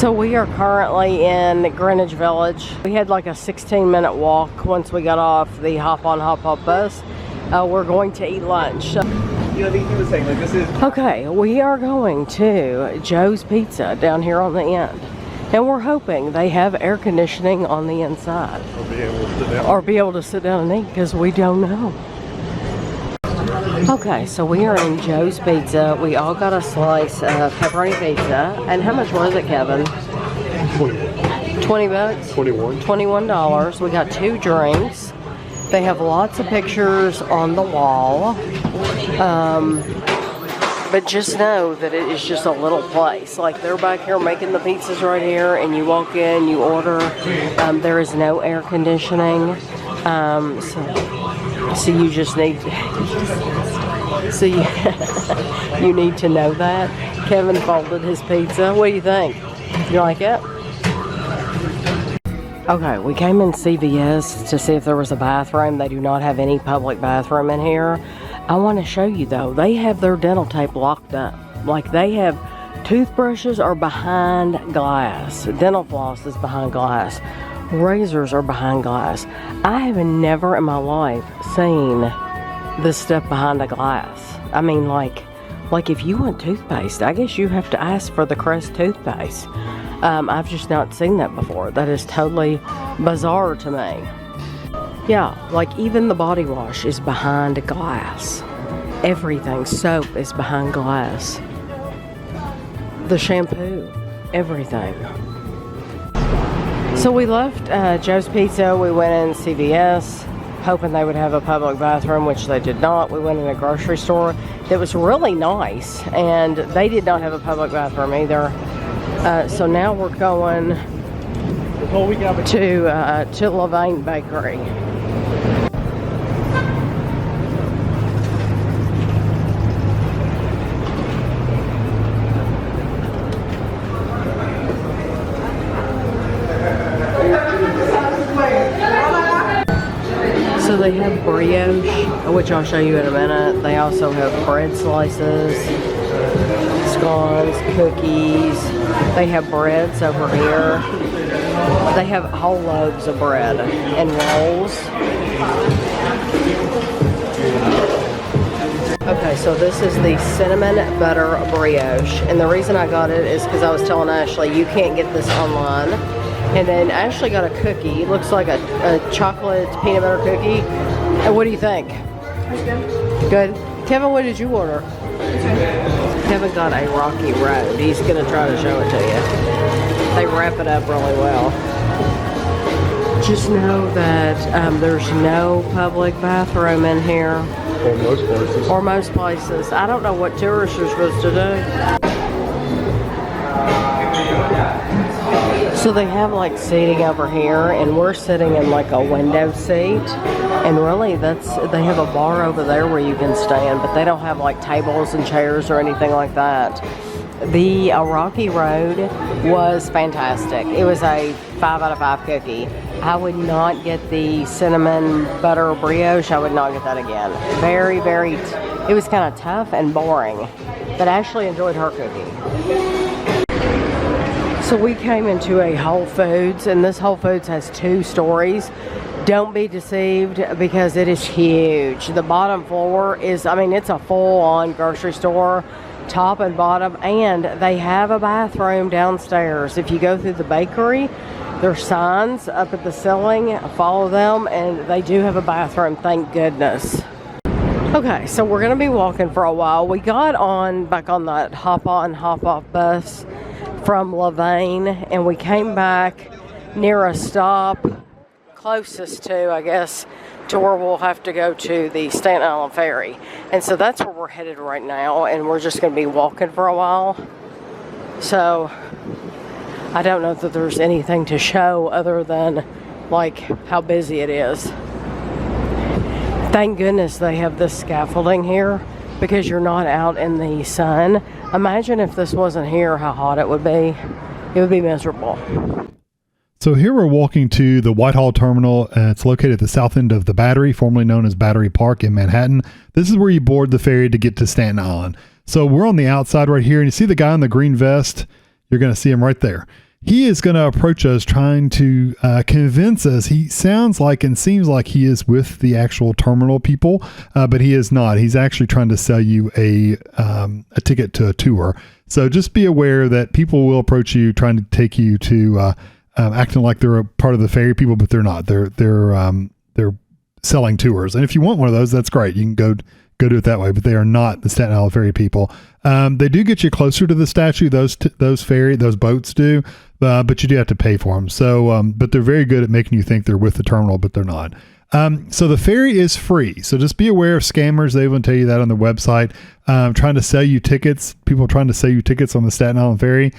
So we are currently in Greenwich Village. We had like a 16-minute walk once we got off the hop-on, hop-off bus. We're going to eat lunch. Okay, we are going to Joe's Pizza down here on the end. And we're hoping they have air conditioning on the inside. Or be able to sit down and eat, because we don't know. Okay, so we are in Joe's Pizza. We all got a slice of pepperoni pizza. And how much was it, Kevin? 20 bucks? 21. $21. We got 2 drinks. They have lots of pictures on the wall. But just know that it is just a little place. Like, they're back here making the pizzas right here, and you walk in, you order. There is no air conditioning. So you just need you need to know that. Kevin folded his pizza. What do you think? You like it? Okay, we came in CVS to see if there was a bathroom. They do not have any public bathroom in here. I want to show you though, they have their dental tape locked up. Like, they have toothbrushes are behind glass. Dental floss is behind glass. Razors are behind glass. I have never in my life seen this stuff behind a glass. I mean, like if you want toothpaste, I guess you have to ask for the Crest toothpaste. I've just not seen that before. That is totally bizarre to me. Yeah, like even the body wash is behind glass. Everything, soap is behind glass. The shampoo, everything. So we left Joe's Pizza. We went in CVS, hoping they would have a public bathroom, which they did not. We went in a grocery store that was really nice, and they did not have a public bathroom either. So now we're going to Levain Bakery. So they have brioche, which I'll show you in a minute. They also have bread slices, scones, cookies. They have breads over here. They have whole loaves of bread and rolls. Okay, so this is the cinnamon butter brioche. And the reason I got it is because I was telling Ashley, you can't get this online. And then Ashley got a cookie. It looks like a chocolate peanut butter cookie. And what do you think? Good. Kevin, what did you order? Kevin got a Rocky Road. He's going to try to show it to you. They wrap it up really well. Just know that there's no public bathroom in here. Or most places. Or most places. I don't know what tourists are supposed to do. So they have like seating over here, and we're sitting in like a window seat, and really they have a bar over there where you can stand, but they don't have like tables and chairs or anything like that. The Rocky Road was fantastic. It was a 5 out of 5 cookie. I would not get the cinnamon butter brioche. I would not get that again. Very, very, it was kind of tough and boring, but I actually enjoyed her cookie. So we came into a Whole Foods, and this Whole Foods has 2 stories. Don't be deceived, because it is huge. The bottom floor is, I mean, it's a full-on grocery store, top and bottom, and they have a bathroom downstairs. If you go through the bakery, there's signs up at the ceiling, follow them, and they do have a bathroom, thank goodness. Okay, so we're gonna be walking for a while. We got back on that hop-on, hop-off bus from Levain, and we came back near a stop closest to, I guess, to where we'll have to go to the Staten Island Ferry. And so that's where we're headed right now, and we're just going to be walking for a while. So I don't know that there's anything to show other than like how busy it is. Thank goodness they have this scaffolding here, because you're not out in the sun. Imagine if this wasn't here, how hot it would be. It would be miserable. So here we're walking to the Whitehall Terminal. It's located at the south end of the Battery, formerly known as Battery Park in Manhattan. This is where you board the ferry to get to Staten Island. So we're on the outside right here, and you see the guy in the green vest? You're going to see him right there. he is going to approach us trying to convince us. He sounds like and seems like he is with the actual terminal people, but he is not. He's actually trying to sell you a ticket to a tour. So just be aware that people will approach you trying to take you to acting like they're a part of the ferry people, but they're not. They're selling tours. And if you want one of those, that's great. You can go do it that way, but they are not the Staten Island ferry people. They do get you closer to the statue. Those boats do, but you do have to pay for them. So, but they're very good at making you think they're with the terminal, but they're not. So the ferry is free. So just be aware of scammers. They will tell you that on their website, trying to sell you tickets. People trying to sell you tickets on the Staten Island ferry.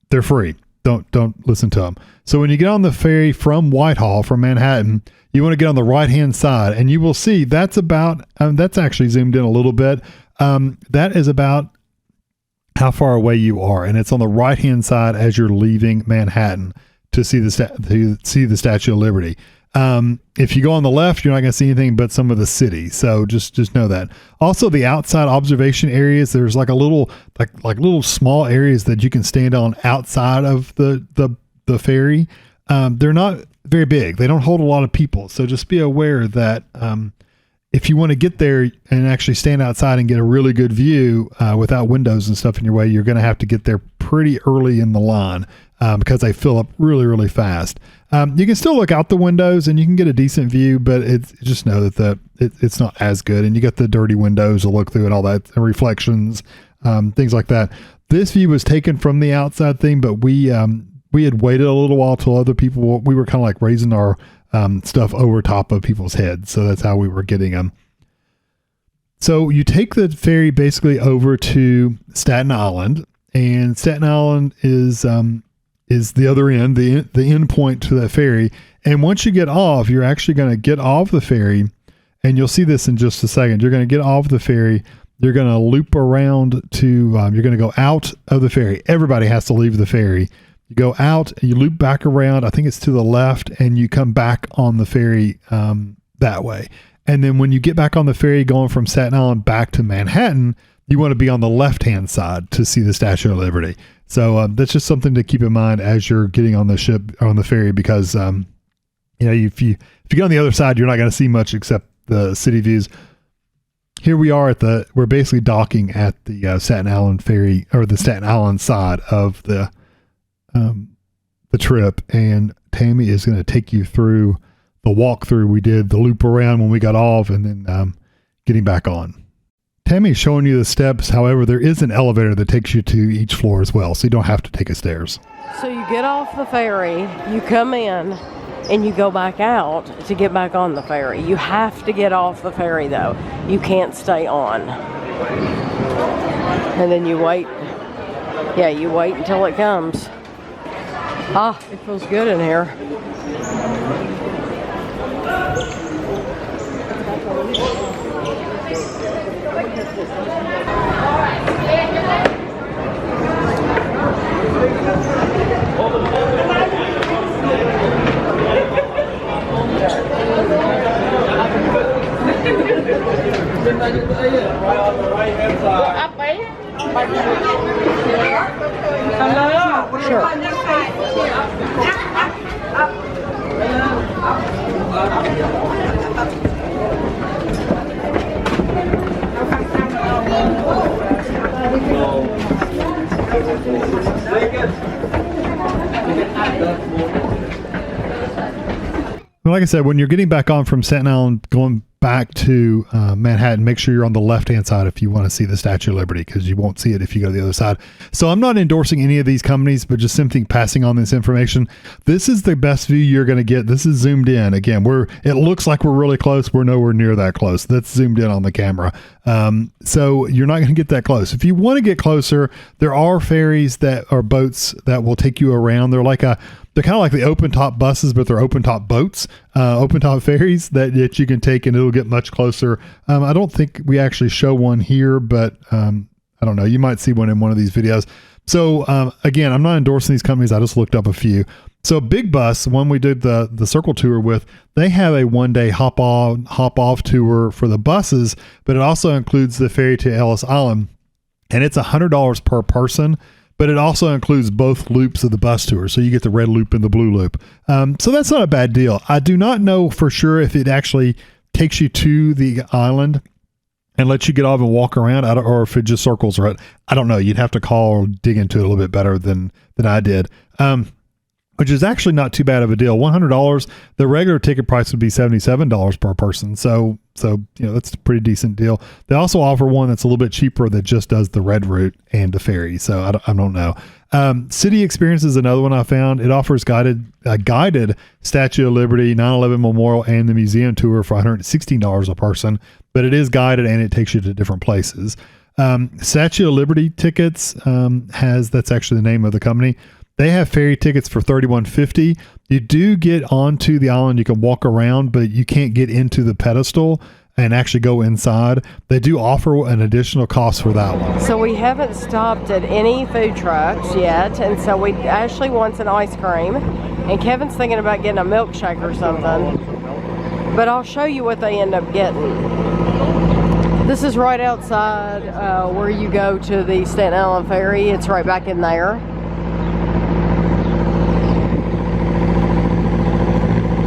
They're free. Don't listen to them. So when you get on the ferry from Whitehall, from Manhattan, you want to get on the right-hand side, and you will see that's about, that's actually zoomed in a little bit. That is about how far away you are, and it's on the right-hand side as you're leaving Manhattan to see the Statue of Liberty. If you go on the left, you're not going to see anything but some of the city. So just know that. Also, the outside observation areas, there's like a little, like little small areas that you can stand on outside of the ferry. They're not very big. They don't hold a lot of people. So just be aware that, if you want to get there and actually stand outside and get a really good view, without windows and stuff in your way, you're going to have to get there pretty early in the line, because they fill up really, really fast. You can still look out the windows and you can get a decent view, but just know that it's not as good. And you got the dirty windows to look through and all that, and reflections, things like that. This view was taken from the outside thing, but we had waited a little while till other people, we were kind of like raising our stuff over top of people's heads. So that's how we were getting them. So you take the ferry basically over to Staten Island, and Staten Island is the other end, the end point to that ferry. And once you get off, you're actually going to get off the ferry, and you'll see this in just a second. You're going to get off the ferry. You're going to loop around to, you're going to go out of the ferry. Everybody has to leave the ferry. You go out and you loop back around. I think it's to the left, and you come back on the ferry that way. And then when you get back on the ferry going from Staten Island back to Manhattan, you want to be on the left-hand side to see the Statue of Liberty. So that's just something to keep in mind as you're getting on the ship or on the ferry, because if you get on the other side, you're not going to see much except the city views. Here we are we're basically docking at the Staten Island ferry, or the Staten Island side of the trip, and Tammy is going to take you through the walkthrough we did, the loop around when we got off, and then getting back on. Tammy's showing you the steps. However, there is an elevator that takes you to each floor as well, so you don't have to take a stairs. So you get off the ferry, you come in, and you go back out to get back on the ferry. You have to get off the ferry, though. You can't stay on. And then you wait. Yeah, you wait until it comes. Ah, it feels good in here. Sure. Like I said, when you're getting back on from Staten Island, going back to Manhattan, make sure you're on the left-hand side if you want to see the Statue of Liberty, because you won't see it if you go to the other side. So I'm not endorsing any of these companies, but just simply passing on this information. This is the best view you're going to get. This is zoomed in. Again, it looks like we're really close. We're nowhere near that close. That's zoomed in on the camera. So you're not going to get that close. If you want to get closer, there are ferries that are boats that will take you around. They're kind of like the open top buses, but they're open top boats, open top ferries that you can take, and it'll get much closer. I don't think we actually show one here, but I don't know. You might see one in one of these videos. So again, I'm not endorsing these companies. I just looked up a few. So Big Bus, one we did the circle tour with, they have a 1-day hop on, hop off tour for the buses, but it also includes the ferry to Ellis Island, and it's $100 per person but it also includes both loops of the bus tour. So you get the red loop and the blue loop. So that's not a bad deal. I do not know for sure if it actually takes you to the island and lets you get off and walk around, or if it just circles around. I don't know. You'd have to call or dig into it a little bit better than I did. Which is actually not too bad of a deal. $100. The regular ticket price would be $77 per person. So that's a pretty decent deal. They also offer one that's a little bit cheaper that just does the red route and the ferry. So I don't know. City Experience is another one I found. It offers guided Statue of Liberty, 9/11 Memorial, and the museum tour for $116 a person. But it is guided and it takes you to different places. Statue of Liberty tickets that's actually the name of the company. They have ferry tickets for $31.50. You do get onto the island. You can walk around, but you can't get into the pedestal and actually go inside. They do offer an additional cost for that one. So we haven't stopped at any food trucks yet, and so Ashley wants an ice cream, and Kevin's thinking about getting a milkshake or something. But I'll show you what they end up getting. This is right outside where you go to the Staten Island Ferry. It's right back in there.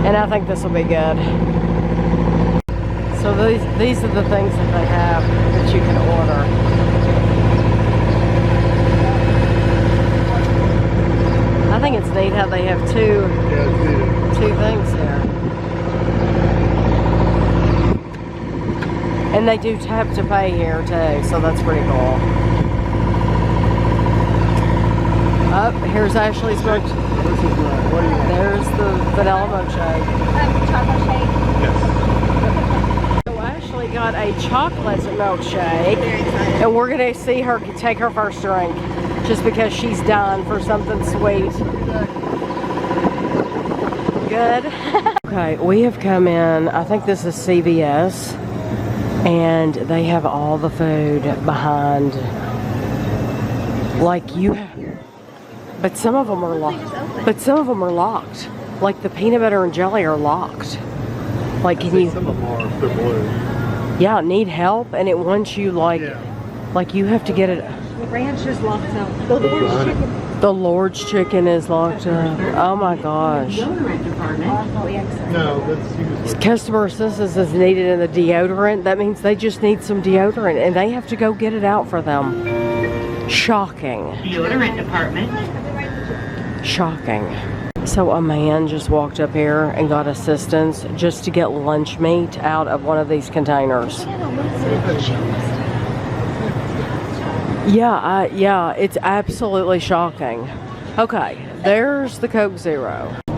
And I think this will be good. So these are the things that they have that you can order. I think it's neat how they have two things here. And they do tap to pay here too, so that's pretty cool. Here's Ashley's milkshake. There's the vanilla milkshake. Chocolate shake. Yes. So Ashley got a chocolate milkshake. Very excited. And we're going to see her take her first drink. Just because she's dying for something sweet. Good. Okay, we have come in. I think this is CVS. And they have all the food behind. Like you have. But some of them are locked. Like the peanut butter and jelly are locked. Like, can you? Some of them are. They're blue. Yeah, need help, and it wants you like you have to get it. The ranch is locked up. The Lord's chicken. The Lord's chicken is locked up. Oh my gosh. No, that's usually. Customer assistance is needed in the deodorant. That means they just need some deodorant, and they have to go get it out for them. Shocking. Deodorant department. Shocking. So a man just walked up here and got assistance just to get lunch meat out of one of these containers. Yeah, it's absolutely shocking. Okay, there's the Coke Zero. I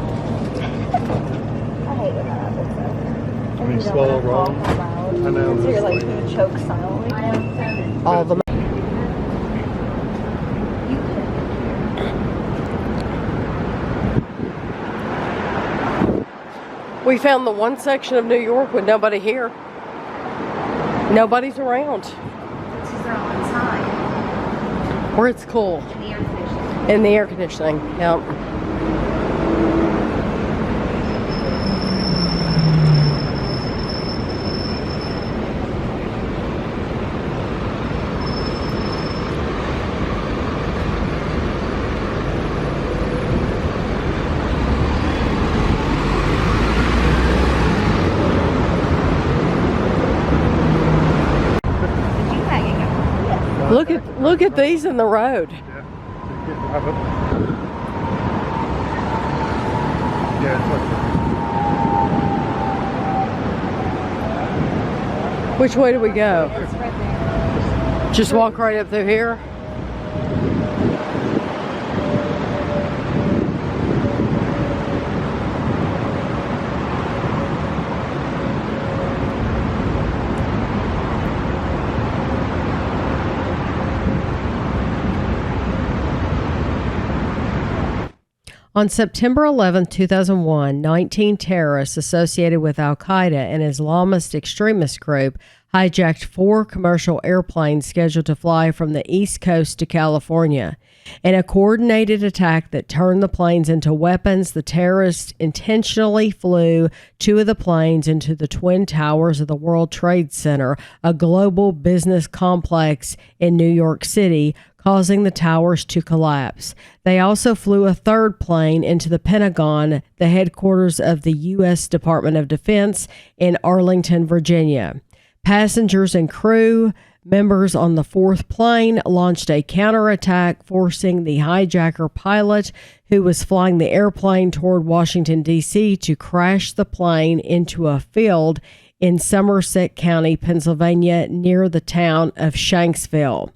hate when that happens though. When you swallow wrong. I know. So you're like, you choke silently. All the We found the one section of New York with nobody here. Nobody's around. Because they're all inside. Where it's cool. In the air conditioning. In the air conditioning, yep. Look at these in the road. Which way do we go? It's right there. Just walk right up through here? On September 11, 2001, 19 terrorists associated with Al-Qaeda and Islamist extremist group hijacked 4 commercial airplanes scheduled to fly from the East Coast to California. In a coordinated attack that turned the planes into weapons, the terrorists intentionally flew two of the planes into the Twin Towers of the World Trade Center, a global business complex in New York City, causing the towers to collapse. They also flew a third plane into the Pentagon, the headquarters of the U.S. Department of Defense in Arlington, Virginia. Passengers and crew members on the fourth plane launched a counterattack, forcing the hijacker pilot, who was flying the airplane toward Washington, D.C., to crash the plane into a field in Somerset County, Pennsylvania, near the town of Shanksville.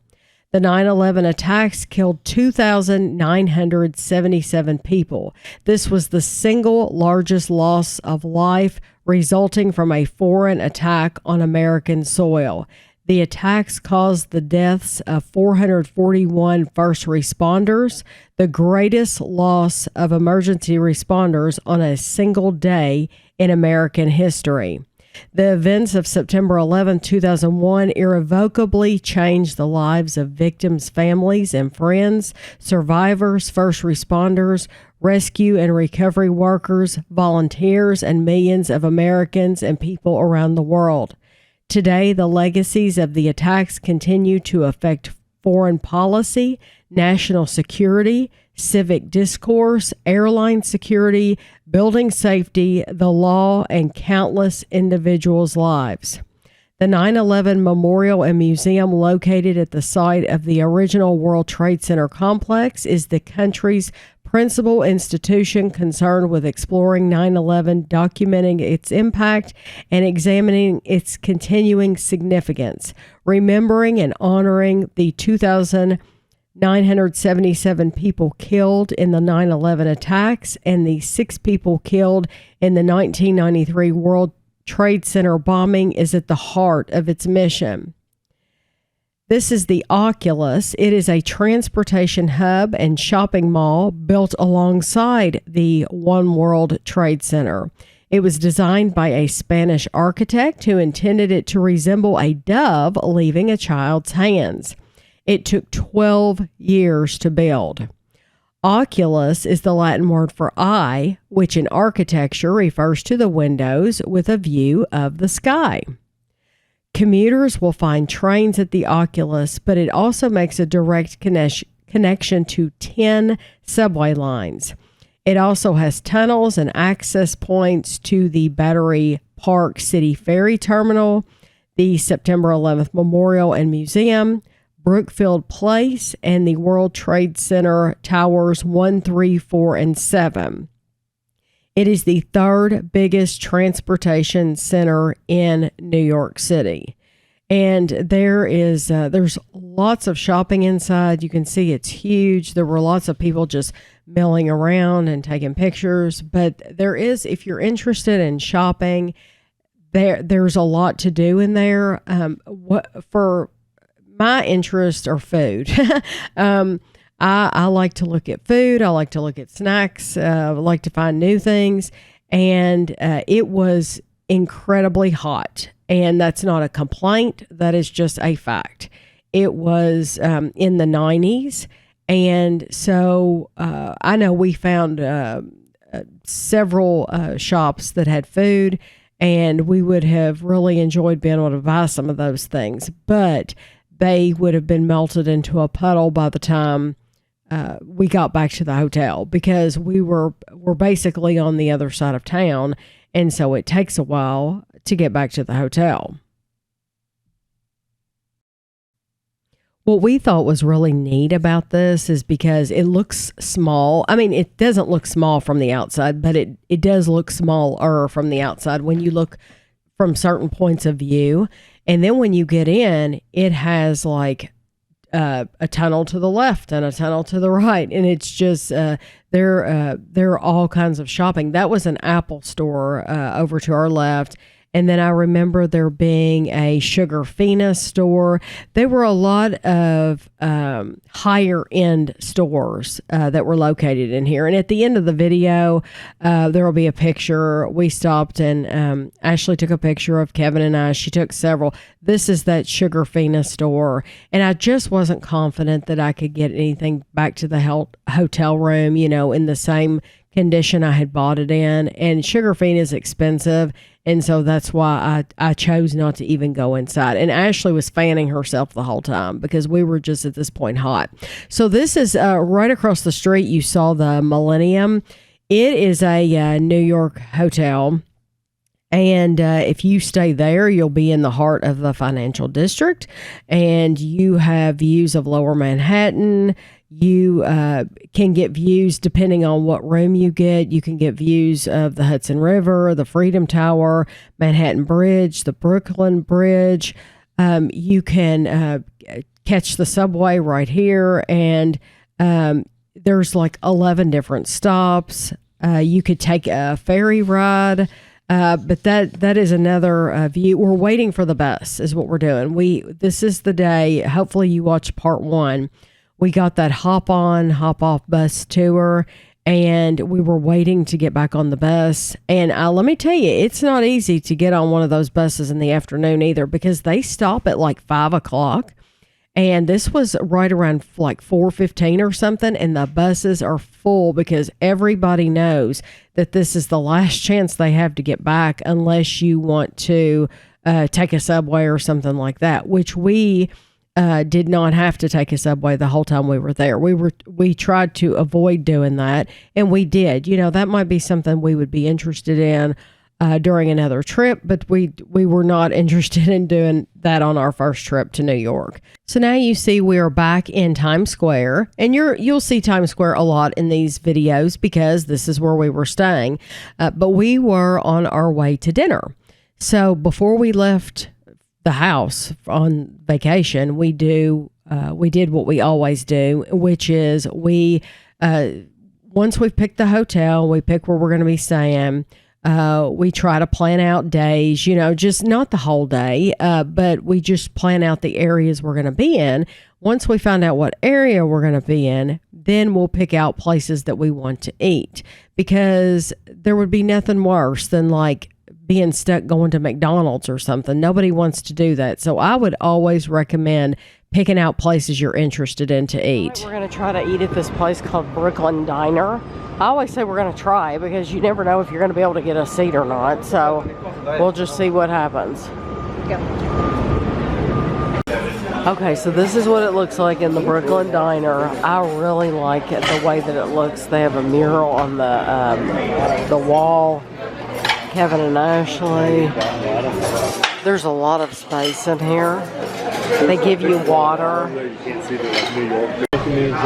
The 9/11 attacks killed 2,977 people. This was the single largest loss of life resulting from a foreign attack on American soil. The attacks caused the deaths of 441 first responders, the greatest loss of emergency responders on a single day in American history. The events of September 11, 2001 irrevocably changed the lives of victims' families and friends, survivors, first responders, rescue and recovery workers, volunteers, and millions of Americans and people around the world. Today, the legacies of the attacks continue to affect foreign policy, national security, civic discourse, airline security, building safety, the law, and countless individuals' lives. The 9/11 Memorial and Museum, located at the site of the original World Trade Center complex, is the country's principal institution concerned with exploring 9/11, documenting its impact, and examining its continuing significance, remembering and honoring the 2,977 people killed in the 9/11 attacks and the 6 people killed in the 1993 World Trade Center bombing is at the heart of its mission. This is the Oculus. It is a transportation hub and shopping mall built alongside the One World Trade Center. It was designed by a Spanish architect who intended it to resemble a dove leaving a child's hands. It took 12 years to build. Oculus is the Latin word for eye, which in architecture refers to the windows with a view of the sky. Commuters will find trains at the Oculus, but it also makes a direct connection to 10 subway lines. It also has tunnels and access points to the Battery Park City Ferry Terminal, the September 11th Memorial and Museum, Brookfield Place, and the World Trade Center Towers 1, 3, 4, and 7. It is the third biggest transportation center in New York City. And there's lots of shopping inside. You can see it's huge. There were lots of people just milling around and taking pictures. But there is, if you're interested in shopping, there's a lot to do in there. For my interest are food. I like to look at food. I like to look at snacks. I like to find new things. And it was incredibly hot. And that's not a complaint. That is just a fact. It was in the 90s. And so I know we found several shops that had food. And we would have really enjoyed being able to buy some of those things. But they would have been melted into a puddle by the time we got back to the hotel, because we're basically on the other side of town, and so it takes a while to get back to the hotel. What we thought was really neat about this is because it looks small. I mean, it doesn't look small from the outside, but it does look smaller from the outside when you look from certain points of view. And then when you get in, it has like a tunnel to the left and a tunnel to the right. And it's just, there are all kinds of shopping. That was an Apple store over to our left. And then I remember there being a Sugar Fina store. There were a lot of higher end stores that were located in here. And at the end of the video, there will be a picture. We stopped and Ashley took a picture of Kevin and I. She took several. This is that Sugar Fina store. And I just wasn't confident that I could get anything back to the hotel room, you know, in the same condition I had bought it in. And Sugar Fina is expensive. And so that's why I chose not to even go inside. And Ashley was fanning herself the whole time because we were just at this point hot. So this is right across the street. You saw the Millennium. It is a New York hotel. And if you stay there, you'll be in the heart of the financial district. And you have views of Lower Manhattan. You can get views depending on what room you get. You can get views of the Hudson River, the Freedom Tower, Manhattan Bridge, the Brooklyn Bridge. You can catch the subway right here. And there's like 11 different stops. You could take a ferry ride. But that is another view. We're waiting for the bus is what we're doing. This is the day. Hopefully you watched part 1. We got that hop on, hop off bus tour, and we were waiting to get back on the bus. And let me tell you, it's not easy to get on one of those buses in the afternoon either because they stop at like 5 o'clock. And this was right around like 4:15 or something. And the buses are full because everybody knows that this is the last chance they have to get back unless you want to take a subway or something like that, which we did not have to take a subway the whole time we were there. We tried to avoid doing that, and we did. You know, that might be something we would be interested in during another trip, but we were not interested in doing that on our first trip to New York. So now you see we are back in Times Square, and you'll see Times Square a lot in these videos because this is where we were staying. But we were on our way to dinner. So before we left the house on vacation, we did what we always do, which is once we've picked the hotel, we pick where we're going to be staying. We try to plan out days, you know, just not the whole day, but we just plan out the areas we're going to be in. Once we find out what area we're going to be in, then we'll pick out places that we want to eat, because there would be nothing worse than like being stuck going to McDonald's or something. Nobody wants to do that. So I would always recommend picking out places you're interested in to eat. Right, we're going to try to eat at this place called Brooklyn Diner. I always say we're going to try because you never know if you're going to be able to get a seat or not. So we'll just see what happens. Yep. Okay, so this is what it looks like in the Brooklyn Diner. I really like it, the way that it looks. They have a mural on the wall. Kevin and Ashley. There's a lot of space in here. They give you water.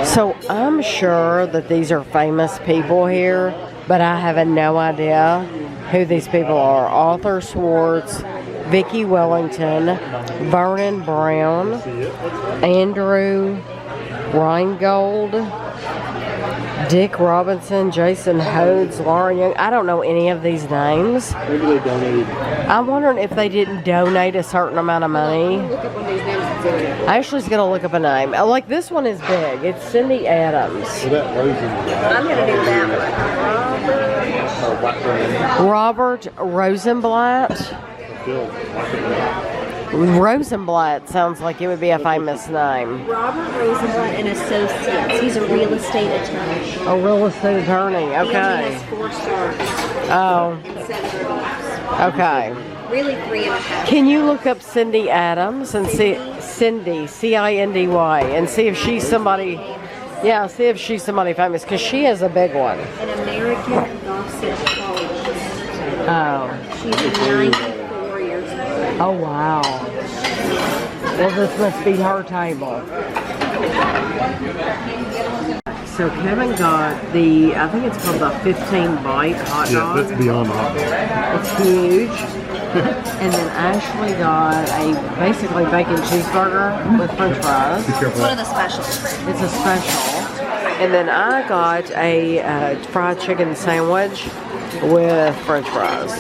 So I'm sure that these are famous people here, but I have no idea who these people are. Arthur Schwartz, Vicki Wellington, Vernon Brown, Andrew Reingold, Dick Robinson, Jason Hodes, Lauren Young. I don't know any of these names. Maybe they donated. I'm wondering if they didn't donate a certain amount of money. Look up one of these names. Ashley's going to look up a name. Like this one is big. It's Cindy Adams. Well, that Rosenblatt. I'm going to do that one. Robert Rosenblatt. Rosenblatt sounds like it would be a famous name. Robert Rosenblatt and Associates. He's a real estate attorney. A real estate attorney. He Okay. has 4 stars. Oh. And 7 rocks. Okay. Really 3.5. Can you look up Cindy Adams and see Cindy, Cindy, and see if she's somebody? Yeah, see if she's somebody famous, because she has a big one. An American Gossip College. Oh. She's 94 years old. Oh, wow. Well, this must be her table. So Kevin got I think it's called the 15-bite hot Yeah, dog. that's beyond hot dog. It's huge. And then Ashley got a basically bacon cheeseburger with french fries. Be careful. One of the specials. It's a special. And then I got a fried chicken sandwich with french fries.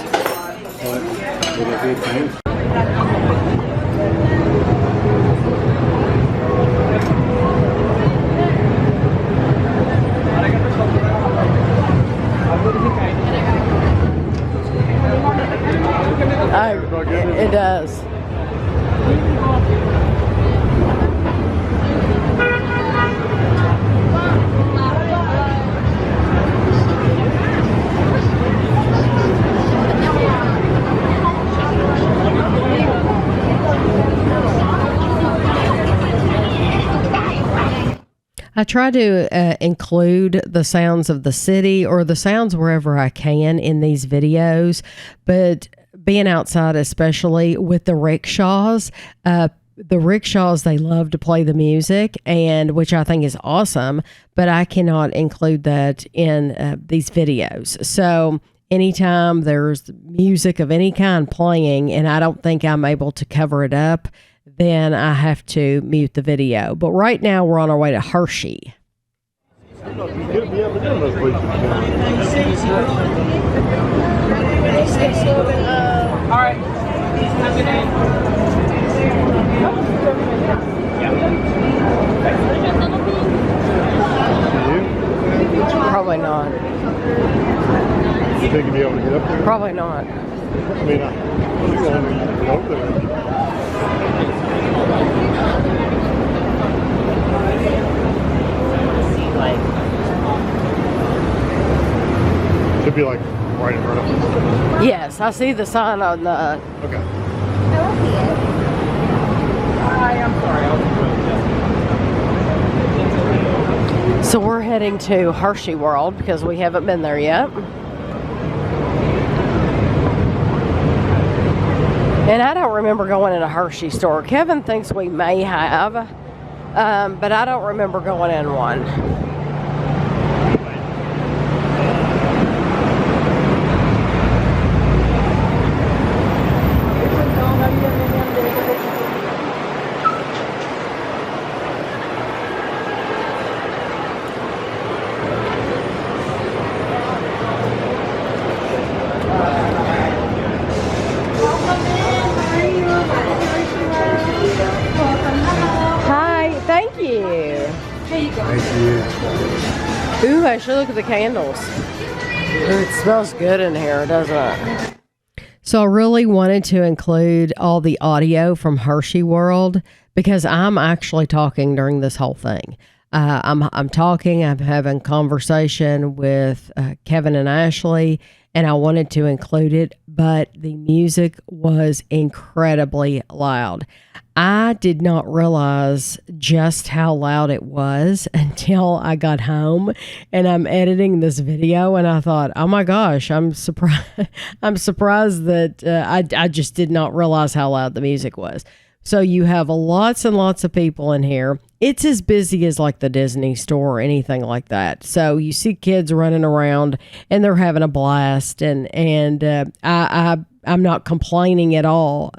It does. I try to include the sounds of the city or the sounds wherever I can in these videos, but being outside, especially with the rickshaws, they love to play the music, and which I think is awesome, but I cannot include that in these videos. So anytime there's music of any kind playing and I don't think I'm able to cover it up, then I have to mute the video. But right now we're on our way to Hershey. Probably not. You think you'll be able to get up there? Probably not. I mean, you want to go up there. Should be like right in front of us. Yes, I see the sign on the... Okay. Hi, I'm sorry. So we're heading to Hershey World because we haven't been there yet. And I don't remember going in a Hershey store. Kevin thinks we may have, but I don't remember going in one. Ooh, I should look at the candles. Ooh, it smells good in here, doesn't it? So I really wanted to include all the audio from Hershey World because I'm actually talking during this whole thing. I'm talking, I'm having conversation with Kevin and Ashley, and I wanted to include it, but the music was incredibly loud. I did not realize just how loud it was until I got home and I'm editing this video and I thought, oh my gosh, I'm surprised. I'm surprised that I just did not realize how loud the music was. So you have lots and lots of people in here. It's as busy as like the Disney store or anything like that. So you see kids running around and they're having a blast, and I'm not complaining at all.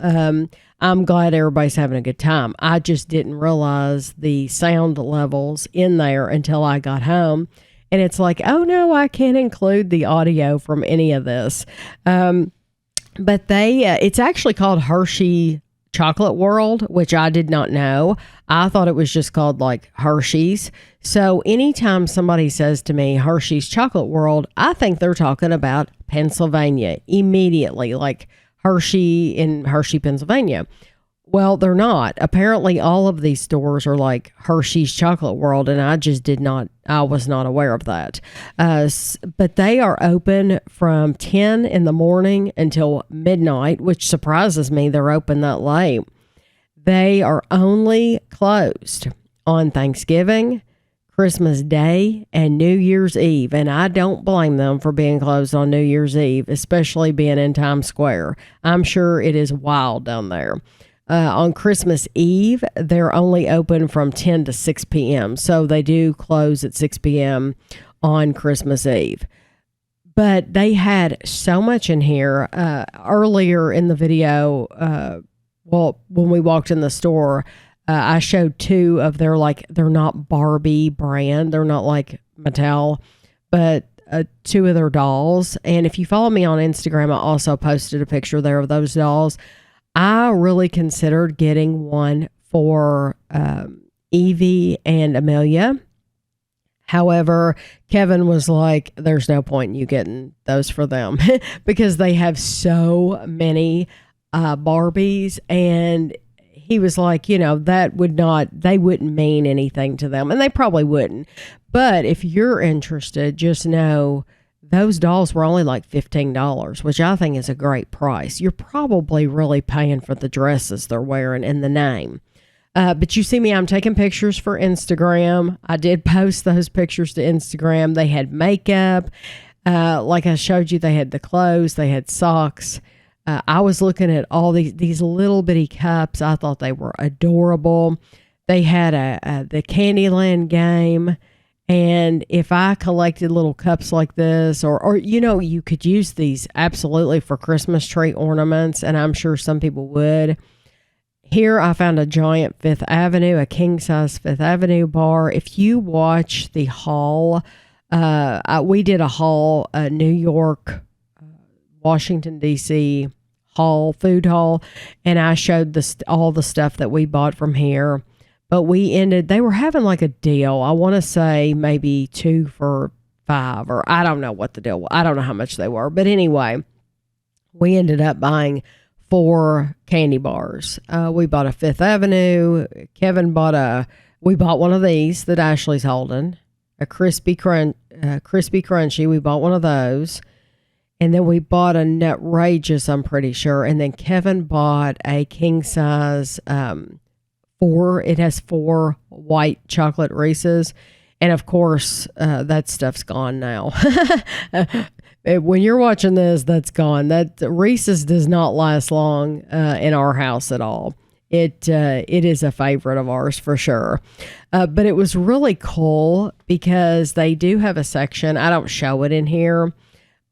I'm glad everybody's having a good time. I just didn't realize the sound levels in there until I got home. And it's like, oh no, I can't include the audio from any of this. But it's actually called Hershey Chocolate World, which I did not know. I thought it was just called like Hershey's. So anytime somebody says to me, Hershey's Chocolate World, I think they're talking about Pennsylvania immediately, like Hershey in Hershey, Pennsylvania. Well, they're not. Apparently all of these stores are like Hershey's Chocolate World, and I was not aware of that. But they are open from 10 in the morning until midnight, which surprises me. They're open that late. They are only closed on Thanksgiving, Christmas Day, and New Year's Eve. And I don't blame them for being closed on New Year's Eve, especially being in Times Square. I'm sure it is wild down there. On Christmas Eve, they're only open from 10 to 6 p.m. So they do close at 6 p.m. on Christmas Eve. But they had so much in here. Earlier in the video, when we walked in the store, I showed two of they're not Barbie brand. They're not like Mattel, but two of their dolls. And if you follow me on Instagram, I also posted a picture there of those dolls. I really considered getting one for Evie and Amelia. However, Kevin was like, there's no point in you getting those for them because they have so many Barbies, and he was like, they wouldn't mean anything to them, and they probably wouldn't. But if you're interested, just know those dolls were only like $15, which I think is a great price. You're probably really paying for the dresses they're wearing and the name. But you see me, I'm taking pictures for Instagram. I did post those pictures to Instagram. They had makeup. Like I showed you, they had the clothes. They had socks. I was looking at all these little bitty cups. I thought they were adorable. They had the Candyland game. And if I collected little cups like this, or you could use these absolutely for Christmas tree ornaments, and I'm sure some people would. Here I found a giant Fifth Avenue, a king-size Fifth Avenue bar. If you watch the haul, we did a haul, New York, Washington, D.C. haul, food haul, and I showed all the stuff that we bought from here. But they were having like a deal. I want to say maybe 2 for $5, or I don't know what the deal was. I don't know how much they were. But anyway, we ended up buying 4 candy bars. We bought a Fifth Avenue. Kevin we bought one of these that Ashley's holding, a crispy crunchy. We bought one of those. And then we bought a Nutrageous, I'm pretty sure. And then Kevin bought a king size, it has 4 white chocolate Reese's. And of course, that stuff's gone now. When you're watching this, that's gone. That Reese's does not last long in our house at all. It is a favorite of ours for sure. But it was really cool because they do have a section. I don't show it in here,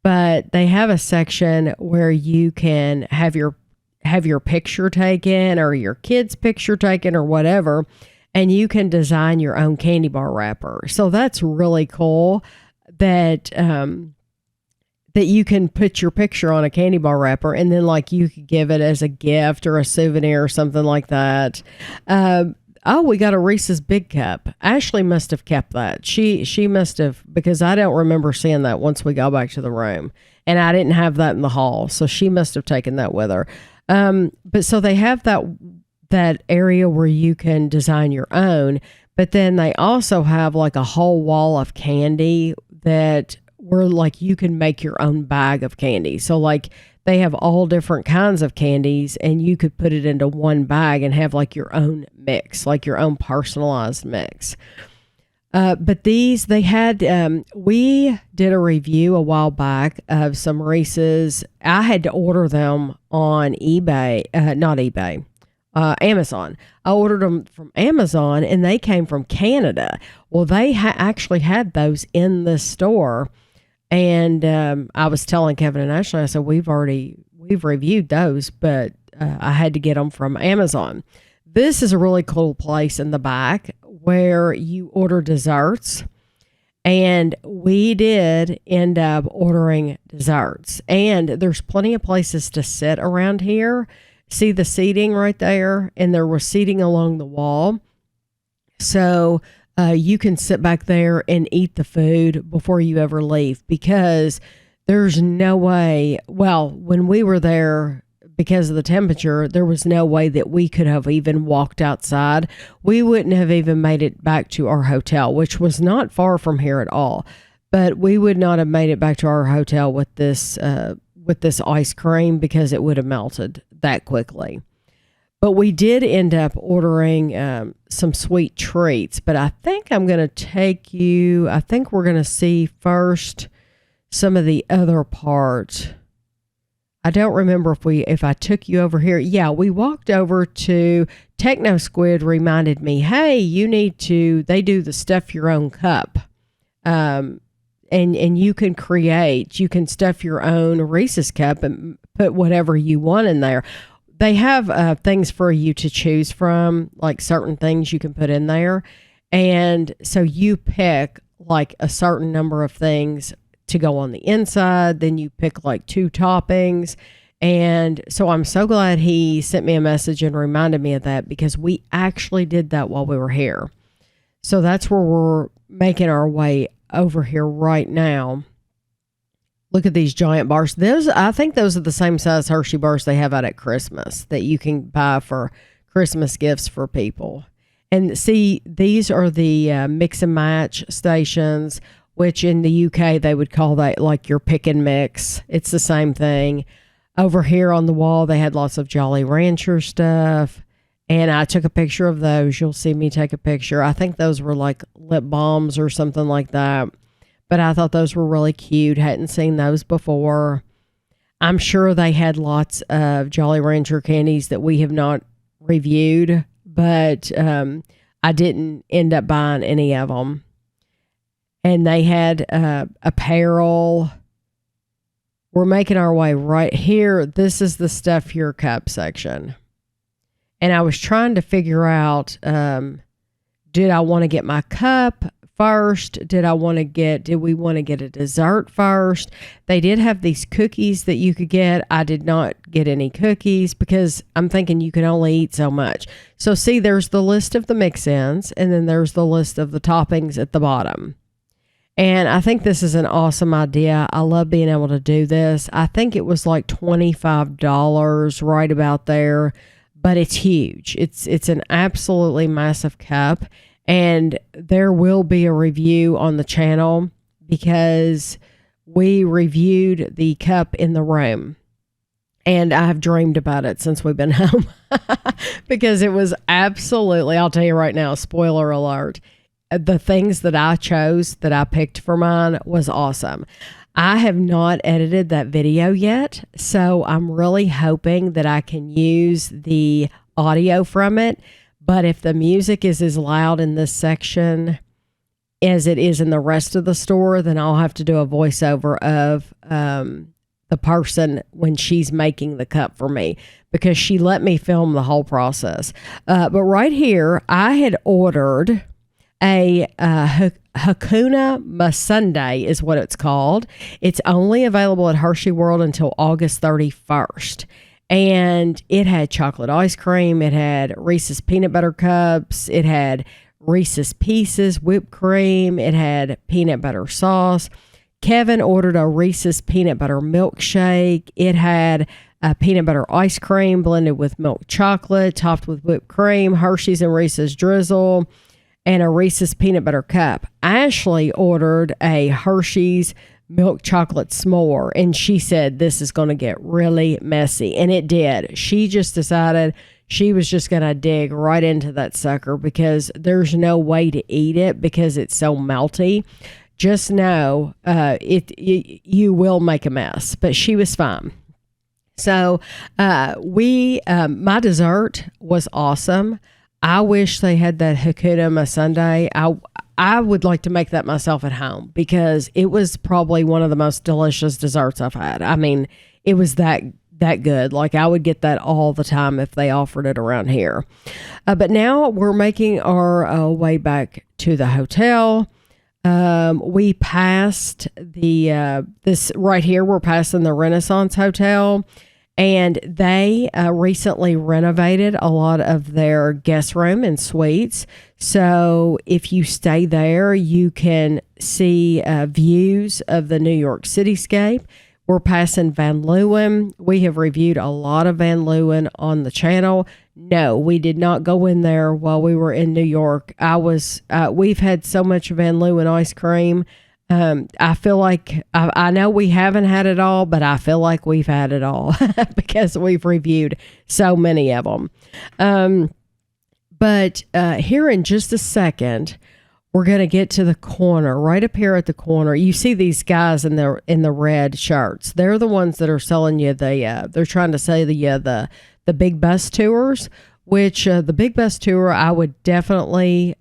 but they have a section where you can have your picture taken, or your kid's picture taken, or whatever, and you can design your own candy bar wrapper. So that's really cool that you can put your picture on a candy bar wrapper, and then like you could give it as a gift or a souvenir or something like that. We got a Reese's Big Cup. Ashley must have kept that. She must have, because I don't remember seeing that once we got back to the room, and I didn't have that in the hall. So she must have taken that with her. But so they have that area where you can design your own, but then they also have like a whole wall of candy where like you can make your own bag of candy. So like they have all different kinds of candies, and you could put it into one bag and have like your own mix, like your own personalized mix. But these, they had, we did a review a while back of some Reese's. I had to order them on Amazon. I ordered them from Amazon, and they came from Canada. Well, they actually had those in the store. And I was telling Kevin and Ashley, I said, we've reviewed those, but I had to get them from Amazon. This is a really cool place in the back where you order desserts, and we did end up ordering desserts. And there's plenty of places to sit around here. See the seating right there? And there was seating along the wall. So you can sit back there and eat the food before you ever leave, because there's no way, well, when we were there, because of the temperature, there was no way that we could have even walked outside. We wouldn't have even made it back to our hotel, which was not far from here at all. But we would not have made it back to our hotel with this ice cream, because it would have melted that quickly. But we did end up ordering some sweet treats. But I think we're going to see first some of the other part. I don't remember if I took you over here. Yeah, we walked over to Techno Squid. Reminded me, hey, they do the stuff your own cup. And you can stuff your own Reese's cup and put whatever you want in there. They have things for you to choose from, like certain things you can put in there. And so you pick like a certain number of things to go on the inside. Then you pick like 2 toppings. And so I'm so glad he sent me a message and reminded me of that, because we actually did that while we were here. So that's where we're making our way over here right now. Look at these giant bars. I think those are the same size Hershey bars they have out at Christmas that you can buy for Christmas gifts for people. And see, these are the mix and match stations, which in the UK they would call that like your pick and mix. It's the same thing. Over here on the wall, they had lots of Jolly Rancher stuff. And I took a picture of those. You'll see me take a picture. I think those were like lip balms or something like that. But I thought those were really cute. Hadn't seen those before. I'm sure they had lots of Jolly Rancher candies that we have not reviewed, but I didn't end up buying any of them. And they had apparel. We're making our way right here. This is the Stuff Your Cup section. And I was trying to figure out, did I want to get my cup first? Did we want to get a dessert first? They did have these cookies that you could get. I did not get any cookies because I'm thinking you can only eat so much. So see, there's the list of the mix-ins, and then there's the list of the toppings at the bottom. And I think this is an awesome idea. I love being able to do this. I think it was like $25, right about there, but it's huge. It's an absolutely massive cup. And there will be a review on the channel because we reviewed the cup in the room. And I've dreamed about it since we've been home because it was absolutely, I'll tell you right now, spoiler alert, the things that I chose, that I picked for mine was awesome. I have not edited that video yet, so I'm really hoping that I can use the audio from it. But if the music is as loud in this section as it is in the rest of the store, then I'll have to do a voiceover of the person when she's making the cup for me, because she let me film the whole process. But right here, I had ordered a Hakuna Masundae is what it's called. It's only available at Hershey World until August 31st. And it had chocolate ice cream. It had Reese's peanut butter cups. It had Reese's Pieces, whipped cream. It had peanut butter sauce. Kevin ordered a Reese's peanut butter milkshake. It had a peanut butter ice cream blended with milk chocolate, topped with whipped cream, Hershey's and Reese's drizzle, and a Reese's peanut butter cup. Ashley ordered a Hershey's milk chocolate s'more, and she said this is going to get really messy, and it did. She just decided she was just going to dig right into that sucker because there's no way to eat it because it's so melty. Just know you will make a mess, but she was fine. So my dessert was awesome. I wish they had that Hakuna Masundae. I would like to make that myself at home because it was probably one of the most delicious desserts I've had. I mean, it was that good. Like I would get that all the time if they offered it around here. But now we're making our way back to the hotel. We passed this right here. We're passing the Renaissance Hotel. And they recently renovated a lot of their guest room and suites. So if you stay there, you can see views of the New York cityscape. We're passing Van Leeuwen. We have reviewed a lot of Van Leeuwen on the channel. No, we did not go in there while we were in New York. We've had so much Van Leeuwen ice cream. I feel like I know we haven't had it all, but I feel like we've had it all because we've reviewed so many of them. But here in just a second, we're going to get to the corner, right up here at the corner. You see these guys in the red shirts. They're the ones that are selling you they're trying to sell you the big bus tours, which the big bus tour I would definitely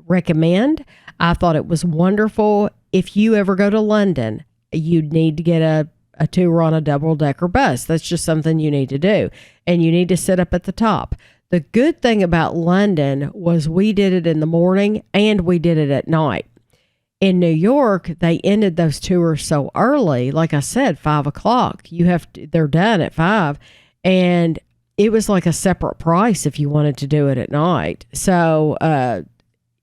recommend. I thought it was wonderful. If you ever go to London, you need to get a tour on a double-decker bus. That's just something you need to do. And you need to sit up at the top. The good thing about London was we did it in the morning and we did it at night. In New York, they ended those tours so early. Like I said, 5 o'clock. They're done at 5, and it was like a separate price if you wanted to do it at night. So,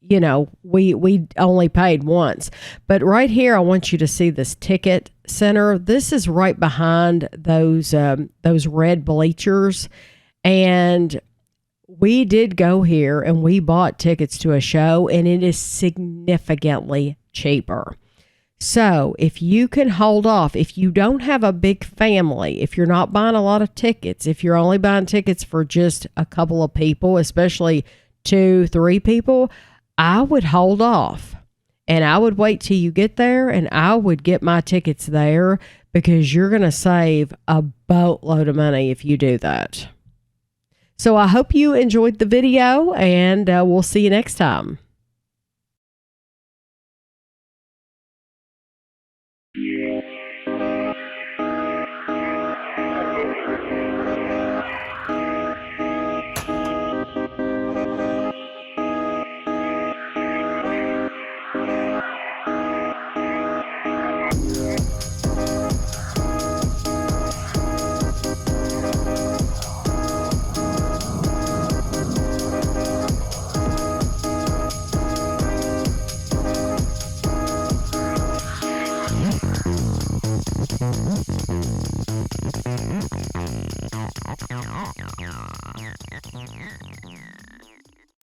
we only paid once. But right here, I want you to see this ticket center. This is right behind those red bleachers, and we did go here and we bought tickets to a show, and it is significantly cheaper. So if you can hold off, if you don't have a big family, if you're not buying a lot of tickets, if you're only buying tickets for just a couple of people, especially 2-3 people, I would hold off and I would wait till you get there, and I would get my tickets there, because you're going to save a boatload of money if you do that. So I hope you enjoyed the video, and we'll see you next time.